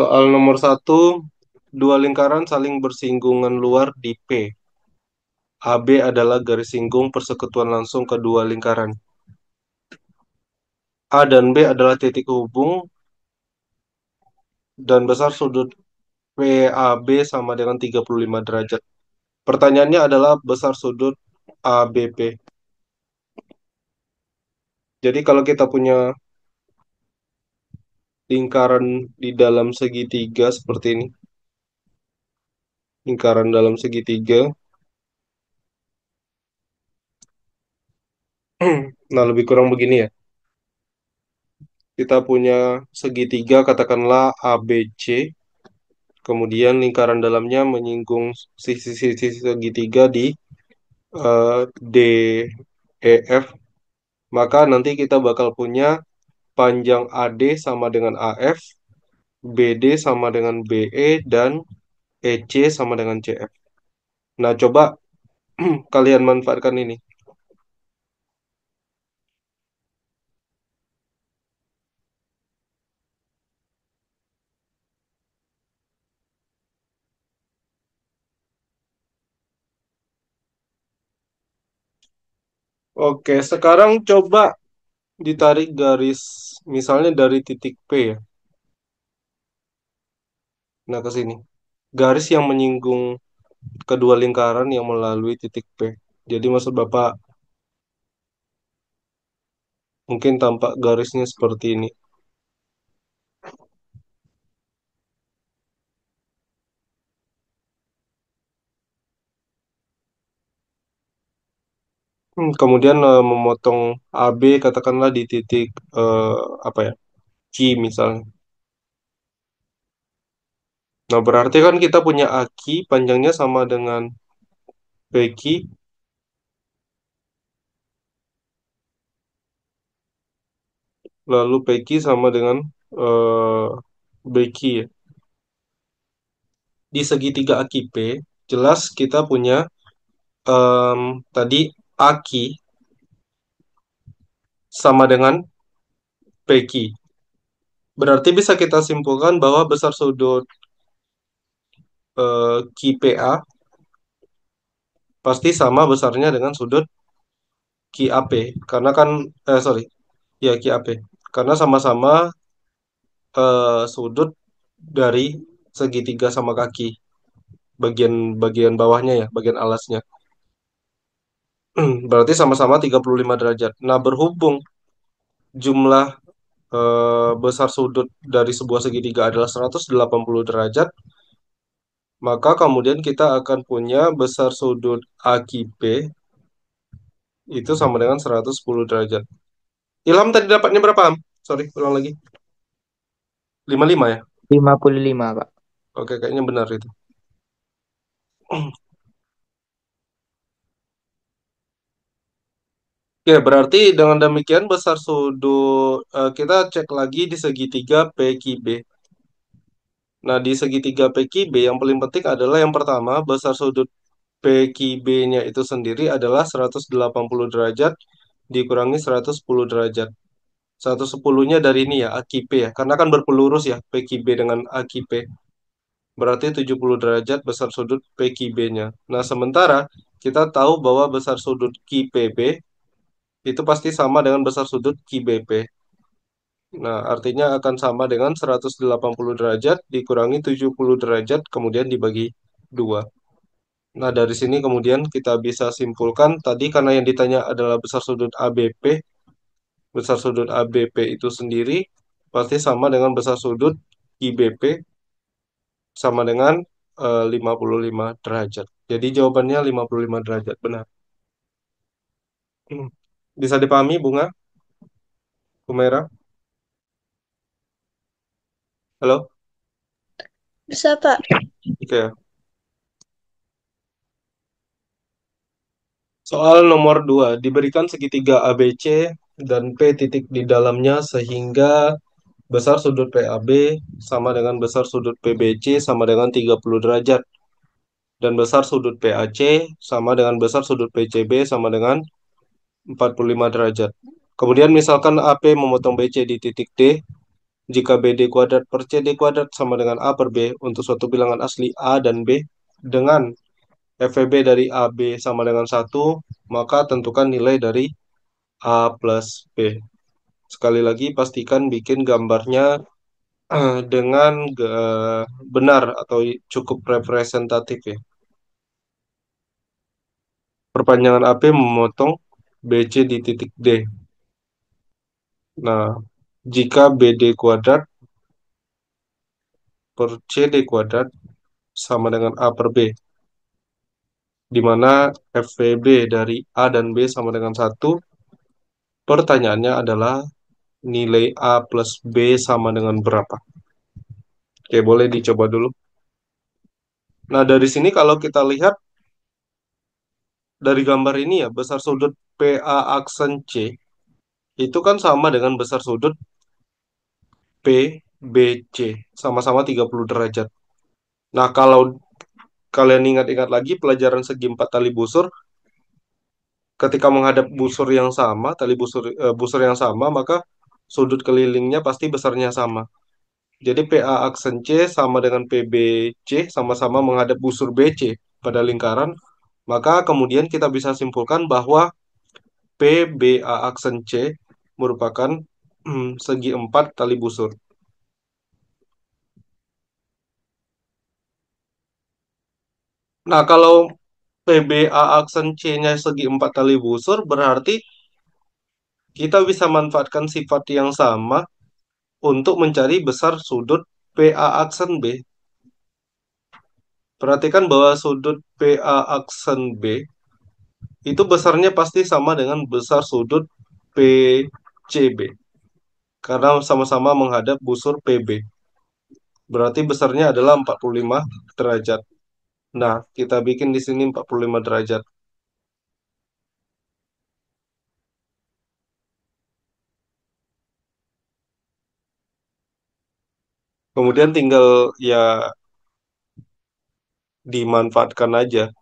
Soal nomor satu, dua lingkaran saling bersinggungan luar di P. AB adalah garis singgung persekutuan langsung kedua lingkaran. A dan B adalah titik hubung dan besar sudut PAB sama dengan 35 derajat. Pertanyaannya adalah besar sudut ABP. Jadi kalau kita punya lingkaran di dalam segitiga seperti ini, lingkaran dalam segitiga, nah lebih kurang begini ya. Kita punya segitiga, katakanlah ABC, kemudian lingkaran dalamnya menyinggung sisi-sisi segitiga di DEF, maka nanti kita bakal punya panjang AD sama dengan AF, BD sama dengan BE, dan EC sama dengan CF. Nah, coba kalian manfaatkan ini. Oke, sekarang coba ditarik garis, misalnya dari titik P ya. Nah, ke sini. Garis yang menyinggung kedua lingkaran yang melalui titik P. Jadi maksud Bapak mungkin tampak garisnya seperti ini. Kemudian memotong AB katakanlah di titik eh, apa ya? C misalnya. Nah, berarti kan kita punya AQ panjangnya sama dengan PQ, lalu PQ sama dengan eh, BQ ya. Di segitiga AQ P, jelas kita punya tadi AQ sama dengan PQ. Berarti bisa kita simpulkan bahwa besar sudut QPA pasti sama besarnya dengan sudut QAP. Karena kan, sorry, ya QAP. Karena sama-sama sudut dari segitiga sama kaki. Bagian bawahnya ya, bagian alasnya. Berarti sama-sama 35 derajat. Nah, berhubung jumlah besar sudut dari sebuah segitiga adalah 180 derajat, maka kemudian kita akan punya besar sudut AQP itu sama dengan 110 derajat. Ilham tadi dapatnya berapa, Am? Sorry, ulang lagi. 55 ya? 55, Pak. Oke, kayaknya benar itu. Oke, berarti dengan demikian besar sudut kita cek lagi di segitiga PQB. Nah, di segitiga PQB yang paling penting adalah yang pertama, besar sudut PQB-nya itu sendiri adalah 180 derajat dikurangi 110 derajat. 110-nya dari ini ya, AQP ya. Karena kan berpelurus ya, PQB dengan AQP. Berarti 70 derajat besar sudut PQB-nya. Nah, sementara kita tahu bahwa besar sudut QPB itu pasti sama dengan besar sudut QBP. Nah, artinya akan sama dengan 180 derajat dikurangi 70 derajat kemudian dibagi 2. Nah, dari sini kemudian kita bisa simpulkan tadi karena yang ditanya adalah besar sudut ABP, besar sudut ABP itu sendiri pasti sama dengan besar sudut IBP sama dengan 55 derajat. Jadi jawabannya 55 derajat, benar. Bisa dipahami, Bunga? Humaira? Halo? Bisa, Pak. Oke. Soal nomor 2, diberikan segitiga ABC dan P titik di dalamnya sehingga besar sudut PAB sama dengan besar sudut PBC sama dengan 30 derajat. Dan besar sudut PAC sama dengan besar sudut PCB sama dengan 45 derajat. Kemudian misalkan AP memotong BC di titik D, Jika BD kuadrat per CD kuadrat sama dengan A per B untuk suatu bilangan asli A dan B dengan FVB dari AB sama dengan 1, maka tentukan nilai dari A plus B. Sekali lagi, pastikan bikin gambarnya dengan benar atau cukup representatif ya. Perpanjangan AP memotong BC di titik D. Nah, jika BD kuadrat per CD kuadrat sama dengan A per B, di mana FVB dari A dan B sama dengan 1, pertanyaannya adalah nilai A plus B sama dengan berapa? Oke, boleh dicoba dulu. Nah, dari sini kalau kita lihat dari gambar ini ya, besar sudut PA aksen C itu kan sama dengan besar sudut PBC, sama-sama 30 derajat. Nah, kalau kalian ingat-ingat lagi pelajaran segi empat tali busur, ketika menghadap busur yang sama, tali busur yang sama, maka sudut kelilingnya pasti besarnya sama. Jadi PA aksen C sama dengan PBC sama-sama menghadap busur BC pada lingkaran, maka kemudian kita bisa simpulkan bahwa PBA aksen C merupakan segi empat tali busur. Nah, kalau PBA aksen C-nya segi empat tali busur, berarti kita bisa manfaatkan sifat yang sama untuk mencari besar sudut PA aksen B. Perhatikan bahwa sudut PA aksen B itu besarnya pasti sama dengan besar sudut PCB. Karena sama-sama menghadap busur PB. Berarti besarnya adalah 45 derajat. Nah, kita bikin di sini 45 derajat. Kemudian tinggal ya dimanfaatkan aja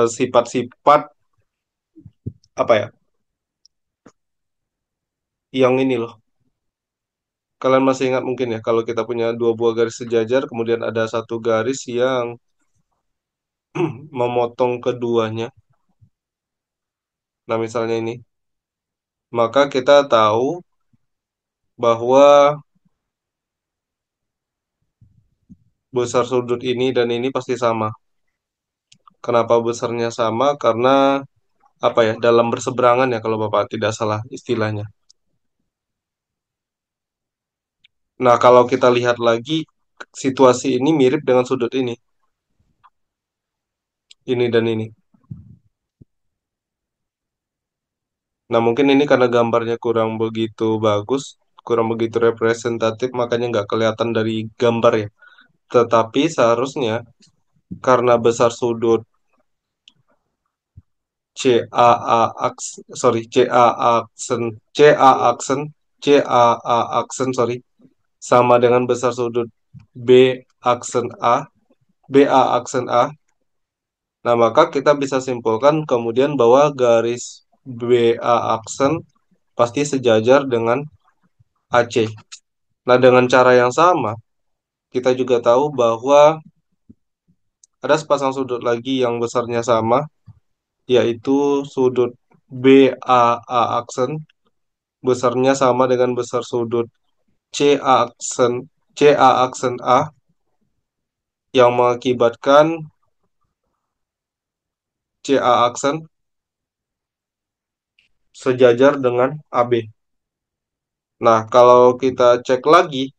sifat-sifat apa ya? Yang ini loh. Kalian masih ingat mungkin ya kalau kita punya dua buah garis sejajar, kemudian ada satu garis yang memotong keduanya. Nah, misalnya ini. Maka kita tahu bahwa besar sudut ini dan ini pasti sama. Kenapa besarnya sama? Karena apa ya? Dalam berseberangan ya kalau Bapak tidak salah istilahnya. Nah, kalau kita lihat lagi situasi ini mirip dengan sudut ini dan ini. Nah, mungkin ini karena gambarnya kurang begitu bagus, kurang begitu representatif, makanya nggak kelihatan dari gambar ya. Tetapi seharusnya karena besar sudut CAA sorry CA aksen sorry sama dengan besar sudut B aksen A BA aksen A. Nah, maka kita bisa simpulkan kemudian bahwa garis BA aksen pasti sejajar dengan AC. Nah, dengan cara yang sama, kita juga tahu bahwa ada sepasang sudut lagi yang besarnya sama, yaitu sudut BAA aksen, besarnya sama dengan besar sudut CA aksen, CA aksen A, yang mengakibatkan CA aksen sejajar dengan AB. Nah, kalau kita cek lagi,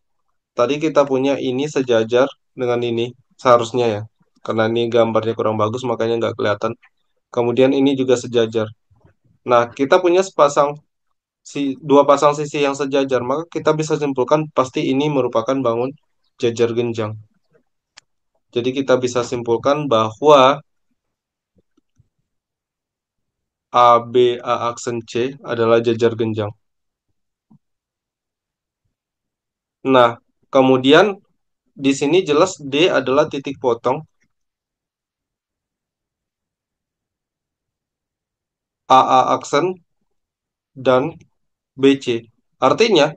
tadi kita punya ini sejajar dengan ini, seharusnya ya. Karena ini gambarnya kurang bagus, makanya nggak kelihatan. Kemudian ini juga sejajar. Nah, kita punya dua pasang sisi yang sejajar, maka kita bisa simpulkan pasti ini merupakan bangun jajar genjang. Jadi kita bisa simpulkan bahwa ABA aksen C adalah jajar genjang. Nah, kemudian di sini jelas D adalah titik potong AA aksen dan BC. Artinya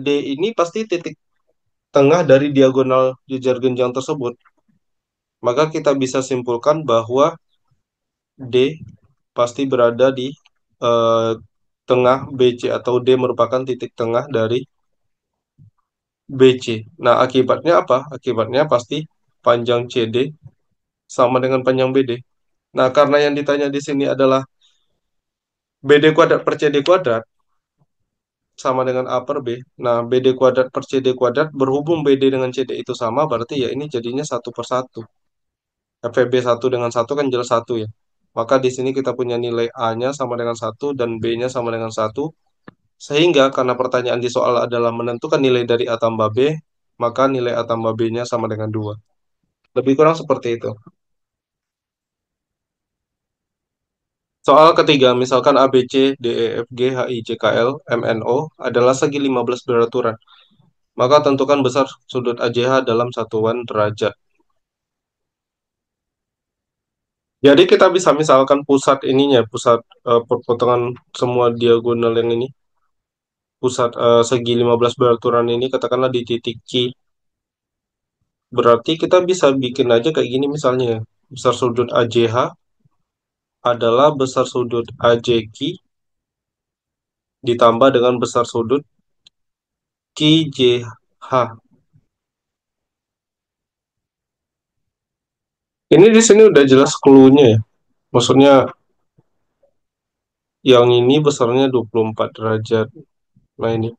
D ini pasti titik tengah dari diagonal jejar genjang tersebut. Maka kita bisa simpulkan bahwa D pasti berada di eh, tengah BC atau D merupakan titik tengah dari BC. Nah, akibatnya apa? Akibatnya pasti panjang CD sama dengan panjang BD. Nah, karena yang ditanya di sini adalah BD kuadrat per CD kuadrat sama dengan A per B. Nah, BD kuadrat per CD kuadrat berhubung BD dengan CD itu sama, berarti ya ini jadinya satu per satu. FVB satu dengan satu kan jelas satu ya. Maka di sini kita punya nilai A-nya sama dengan satu dan B-nya sama dengan satu. Sehingga karena pertanyaan di soal adalah menentukan nilai dari A tambah B, maka nilai A tambah B-nya sama dengan 2. Lebih kurang seperti itu. Soal ketiga, misalkan A, B, C, D, E, F, G, H, I, J, K, L, M, N, O adalah segi 15 beraturan. Maka tentukan besar sudut AJH dalam satuan derajat. Jadi kita bisa misalkan pusat ininya, pusat perpotongan semua diagonal yang ini, pusat segi 15 beraturan ini katakanlah di titik Q. Berarti kita bisa bikin aja kayak gini misalnya, ya. Besar sudut AJH adalah besar sudut AJQ ditambah dengan besar sudut QJH. Ini di sini udah jelas clue-nya ya. Maksudnya yang ini besarnya 24 derajat. Nah ini.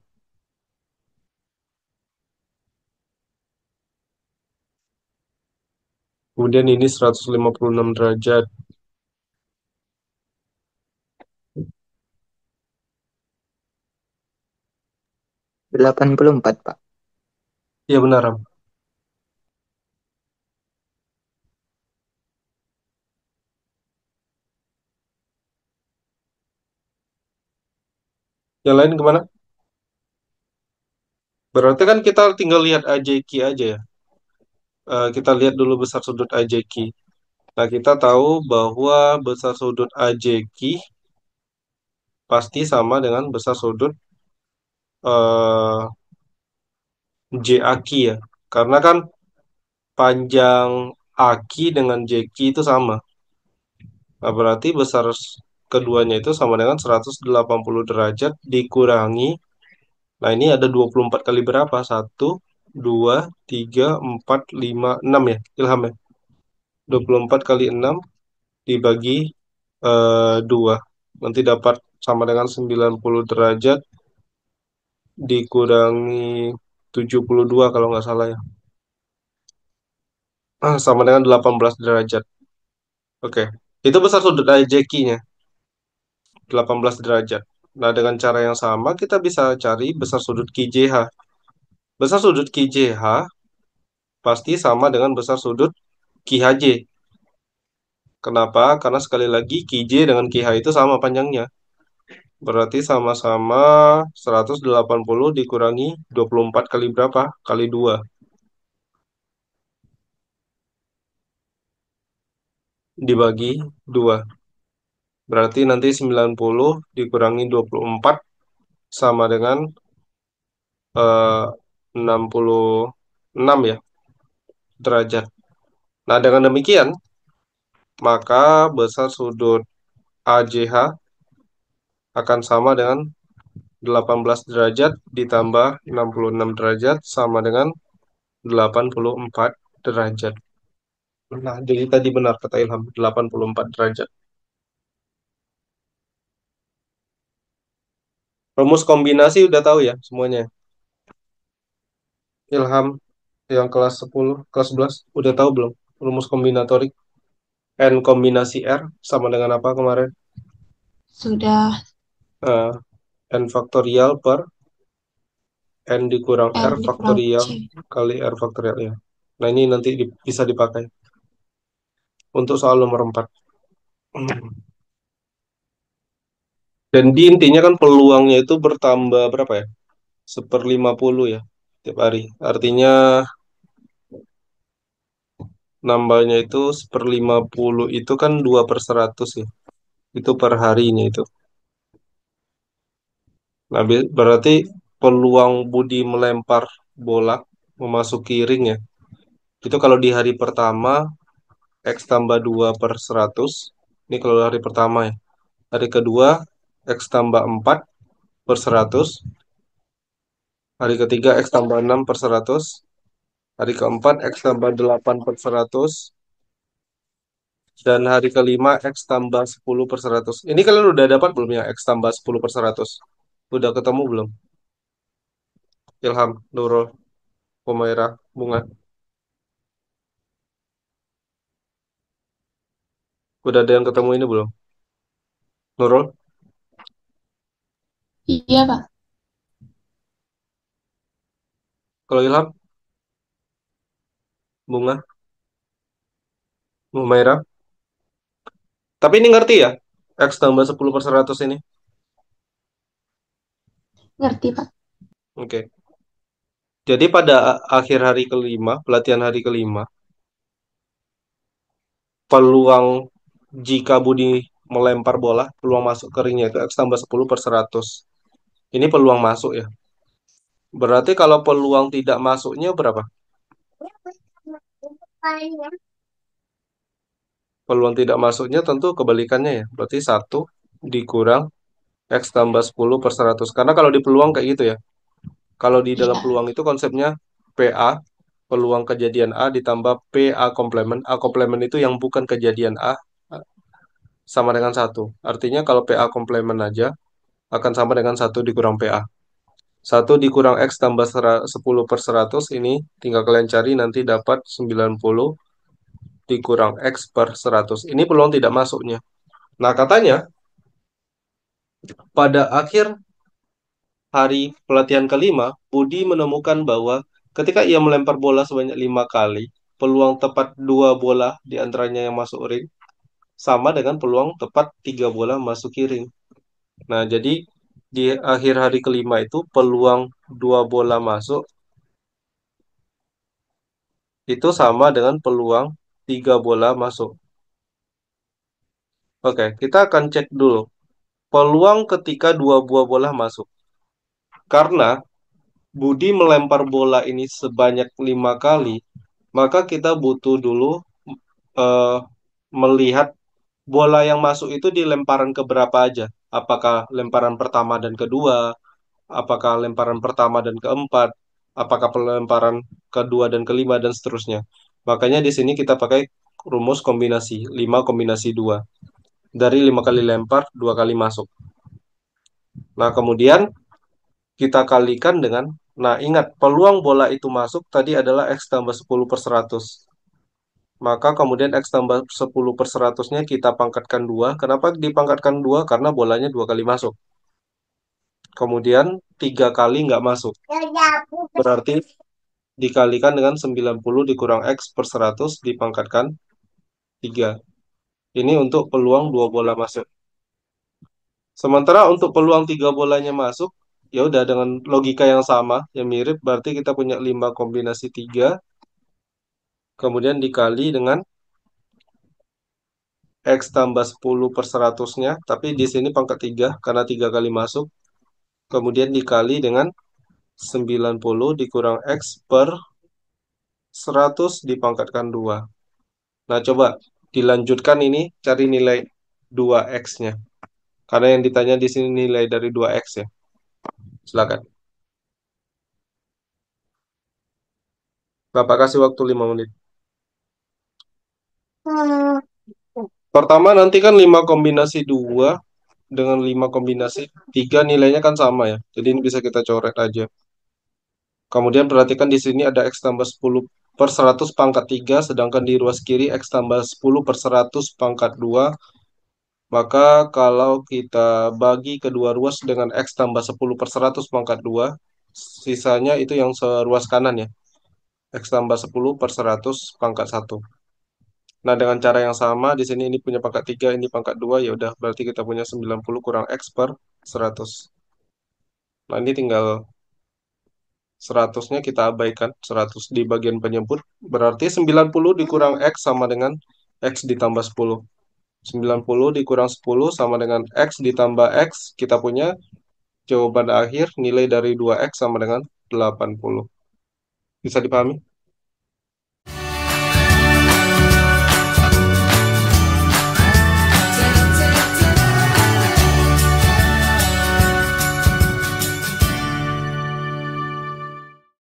Kemudian ini 156 derajat. 84, Pak. Ya benar, Ram. Yang lain kemana? Berarti kan kita tinggal lihat AJQ aja ya. Kita lihat dulu besar sudut AJQ. Nah, kita tahu bahwa besar sudut AJQ pasti sama dengan besar sudut eh, JAQ ya. Karena kan panjang AQ dengan JQ itu sama. Nah, berarti besar keduanya itu sama dengan 180 derajat dikurangi. Nah, ini ada 24 kali berapa? Satu, 2, 3, 4, 5, 6 ya, Ilham ya. 24 kali 6 dibagi 2. Nanti dapat sama dengan 90 derajat dikurangi 72 kalau nggak salah ya. Sama dengan 18 derajat. Oke. Itu besar sudut IJK-nya, 18 derajat. Nah, dengan cara yang sama kita bisa cari besar sudut QJH. Besar sudut QJH pasti sama dengan besar sudut QHJ. Kenapa? Karena sekali lagi QJ dengan QH itu sama panjangnya. Berarti sama-sama 180 dikurangi 24 kali berapa? Kali 2. Dibagi 2. Berarti nanti 90 dikurangi 24 sama dengan 66 ya derajat. Nah, dengan demikian, maka besar sudut AJH akan sama dengan 18 derajat ditambah 66 derajat sama dengan 84 derajat. Nah, jadi tadi benar kata Ilham, 84 derajat. Rumus kombinasi udah tahu ya semuanya. Ilham yang kelas 10, kelas 11 udah tahu belum? Rumus kombinatorik N kombinasi R sama dengan apa kemarin? Sudah Eh, N faktorial per N dikurang R N dikurang faktorial C. kali R faktorial ya. Nah, ini nanti bisa dipakai untuk soal nomor 4. Dan di intinya kan peluangnya itu bertambah berapa ya? 1/50 ya tiap hari. Artinya nambahnya itu 1/50 itu kan 2/100 ya. Itu per harinya itu. Nah, berarti peluang Budi melempar bola memasuki ring ya. Itu kalau di hari pertama X tambah 2 per 100. Ini kalau hari pertama ya. Hari kedua X tambah 4 per 100. Hari ketiga X tambah 6 per 100. Hari keempat X tambah 8 per 100. Dan hari kelima X tambah 10 per 100. Ini kalian udah dapat belum ya X tambah 10 per 100? Udah ketemu belum? Ilham, Nurul, Humaira, Bunga. Udah ada yang ketemu ini belum? Nurul, Iya, Pak. kalau Ilham, Bunga, Humaira. Tapi ini ngerti ya? X tambah 10 per 100 ini. Ngerti, Pak. Oke. Jadi pada akhir hari kelima, pelatihan hari kelima, peluang jika Budi melempar bola, peluang masuk ke ringnya itu X tambah 10 per 100. Ini peluang masuk ya. Berarti kalau peluang tidak masuknya berapa? Peluang tidak masuknya tentu kebalikannya ya. Berarti satu dikurang X tambah 10 per 100. Karena kalau di peluang kayak gitu ya. Kalau di dalam Iya. peluang itu konsepnya PA, peluang kejadian A ditambah PA komplement. A komplement itu yang bukan kejadian A, sama dengan satu. Artinya kalau PA komplement aja akan sama dengan satu dikurang PA. Satu dikurang X tambah 10 per 100 ini tinggal kalian cari nanti dapat 90 dikurang X per 100. Ini peluang tidak masuknya. Nah, katanya pada akhir hari pelatihan kelima, Budi menemukan bahwa ketika ia melempar bola sebanyak 5 kali, peluang tepat 2 bola di antaranya yang masuk ring sama dengan peluang tepat 3 bola masuk ring. Nah, jadi di akhir hari kelima itu peluang 2 bola masuk itu sama dengan peluang 3 bola masuk. Oke, kita akan cek dulu peluang ketika 2 buah bola masuk. Karena Budi melempar bola ini sebanyak 5 kali, maka kita butuh dulu eh, melihat bola yang masuk itu di lemparan keberapa aja. Apakah lemparan pertama dan kedua, apakah lemparan pertama dan keempat, apakah pelemparan kedua dan kelima, dan seterusnya. Makanya di sini kita pakai rumus kombinasi, 5 kombinasi 2. Dari 5 kali lempar, 2 kali masuk. Nah, kemudian kita kalikan dengan, nah ingat, peluang bola itu masuk tadi adalah X tambah 10 per 100. Maka kemudian X tambah 10 per 100-nya kita pangkatkan 2. Kenapa dipangkatkan 2? Karena bolanya 2 kali masuk. Kemudian 3 kali nggak masuk. Berarti dikalikan dengan 90 dikurang X per 100 dipangkatkan 3. Ini untuk peluang 2 bola masuk. Sementara untuk peluang 3 bolanya masuk, ya udah dengan logika yang sama, yang mirip, berarti kita punya 5 kombinasi 3, kemudian dikali dengan X tambah 10 per 100-nya, tapi di sini pangkat 3, karena 3 kali masuk, kemudian dikali dengan 90 dikurang X per 100 dipangkatkan 2. Nah, coba dilanjutkan ini, cari nilai 2X-nya. Karena yang ditanya di sini nilai dari 2X ya. Silakan. Bapak kasih waktu 5 menit. Pertama nanti kan 5 kombinasi 2 dengan 5 kombinasi 3 nilainya kan sama ya. Jadi ini bisa kita coret aja. Kemudian perhatikan di sini ada X tambah 10 per 100 pangkat 3, sedangkan di ruas kiri X tambah 10 per 100 pangkat 2. Maka kalau kita bagi kedua ruas dengan X tambah 10 per 100 pangkat 2, sisanya itu yang seruas kanan ya. X tambah 10 per 100 pangkat 1. Nah, dengan cara yang sama, di sini ini punya pangkat 3, ini pangkat 2, ya udah berarti kita punya 90 kurang X per 100. Nah, ini tinggal 100-nya kita abaikan, 100 di bagian penyebut, berarti 90 dikurang X sama dengan X ditambah 10. 90 dikurang 10 sama dengan X ditambah X, kita punya jawaban akhir nilai dari 2x sama dengan 80. Bisa dipahami?